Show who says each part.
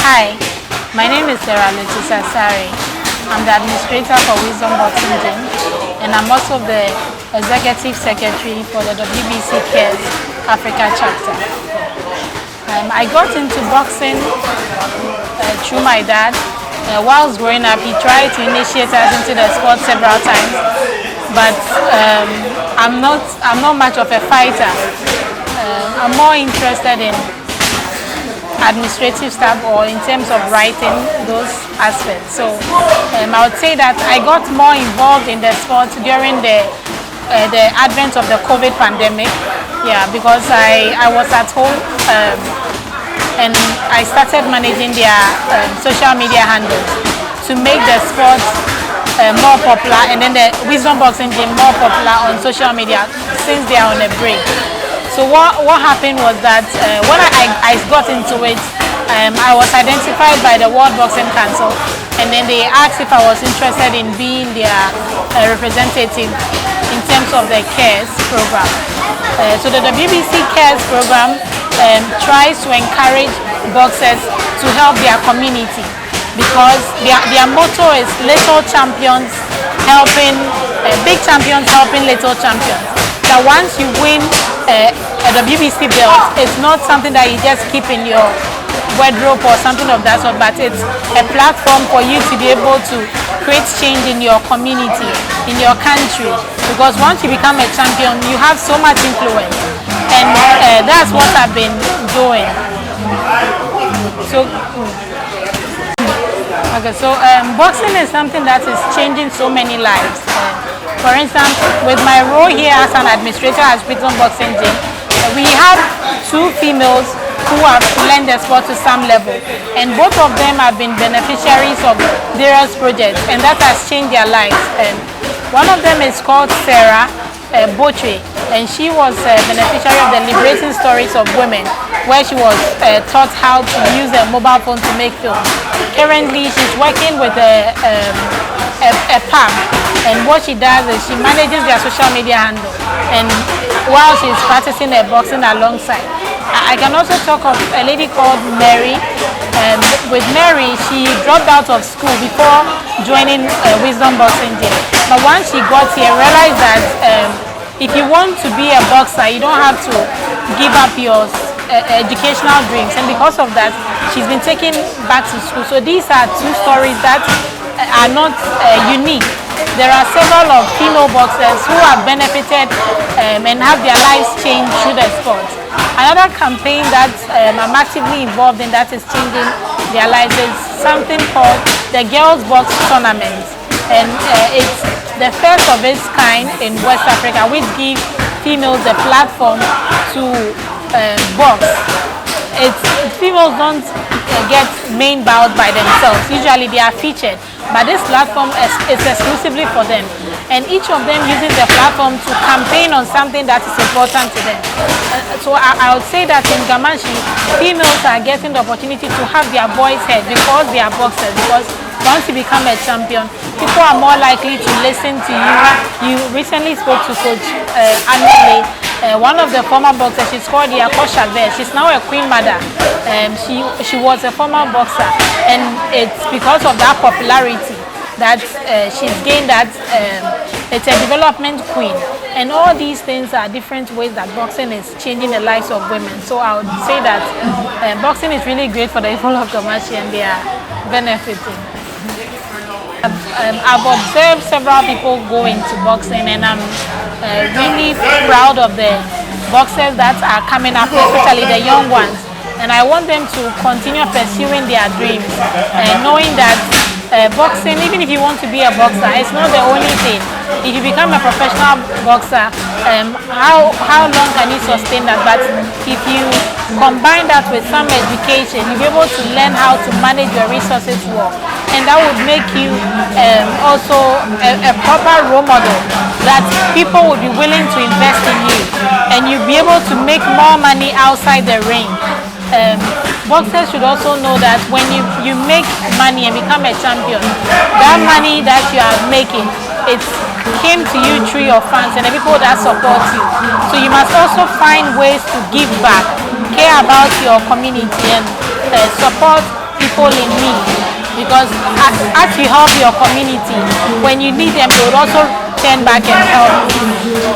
Speaker 1: Hi, my name is Lotus Asare. I'm the administrator for Wisdom Boxing Gym, and I'm also the executive secretary for the WBC Cares Africa chapter. I got into boxing through my dad. Whilst growing up, he tried to initiate us into the sport several times, but I'm not much of a fighter. I'm more interested in administrative stuff or in terms of writing those aspects. So I would say that I got more involved in the sport during the advent of the COVID pandemic. Yeah, because I was at home and I started managing their social media handles to make the sport more popular, and then the Wisdom Boxing Gym more popular on social media since they are on a break. So what happened was that when I got into it, I was identified by the World Boxing Council, and then they asked if I was interested in being their representative in terms of the CARES program. So the WBC CARES program tries to encourage boxers to help their community, because their motto is little champions helping, big champions helping little champions. That once you win a WBC belt, it's not something that you just keep in your wardrobe or something of that sort, but it's a platform for you to be able to create change in your community, in your country, because once you become a champion, you have so much influence, and that's what I've been doing. So boxing is something that is changing so many lives. For instance, with my role here as an administrator at Wisdom Boxing Gym, we have two females who have learned the sport to some level, and both of them have been beneficiaries of various projects, and that has changed their lives. And one of them is called Sarah Boche, and she was a beneficiary of the Liberating Stories of Women, where she was taught how to use a mobile phone to make films. Currently, she's working with a PAM, and what she does is she manages their social media handle, and while she's practicing her boxing alongside. I can also talk of a lady called Mary. With Mary, she dropped out of school before joining Wisdom Boxing Gym, but once she got here, realized that if you want to be a boxer, you don't have to give up your educational dreams, and because of that, she's been taken back to school. So these are two stories that are not unique. There are several of female boxers who have benefited and have their lives changed through the sport. Another campaign that I'm actively involved in that is changing their lives is something called the Girls Box Tournament, and it's the first of its kind in West Africa, which gives females a platform to box. Females don't get main bouts by themselves. Usually they are featured, but this platform is exclusively for them, and each of them uses the platform to campaign on something that is important to them. So I would say that in Ga Mashie, females are getting the opportunity to have their voice heard because they are boxers, because once you become a champion, people are more likely to listen to you. You recently spoke to Coach Anile, one of the former boxers. She's called Yako Shabir. She's now a queen mother. She was a former boxer, and it's because of that popularity that she's gained that it's a development queen. And all these things are different ways that boxing is changing the lives of women. So I would say that boxing is really great for the people of Ga Mashie, and they are benefiting. I've observed several people go into boxing, and I'm really proud of the boxers that are coming up, especially the young ones. And I want them to continue pursuing their dreams, knowing that boxing, even if you want to be a boxer, it's not the only thing. If you become a professional boxer, how long can you sustain that? But if you combine that with some education, you'll be able to learn how to manage your resources well, and that would make you also a proper role model that people would be willing to invest in you, and you'll be able to make more money outside the ring. Boxers should also know that when you make money and become a champion, that money that you are making, it came to you through your fans and the people that support you. So you must also find ways to give back, care about your community, and support people in need, because as you help your community, when you need them, they will also turn back and help you.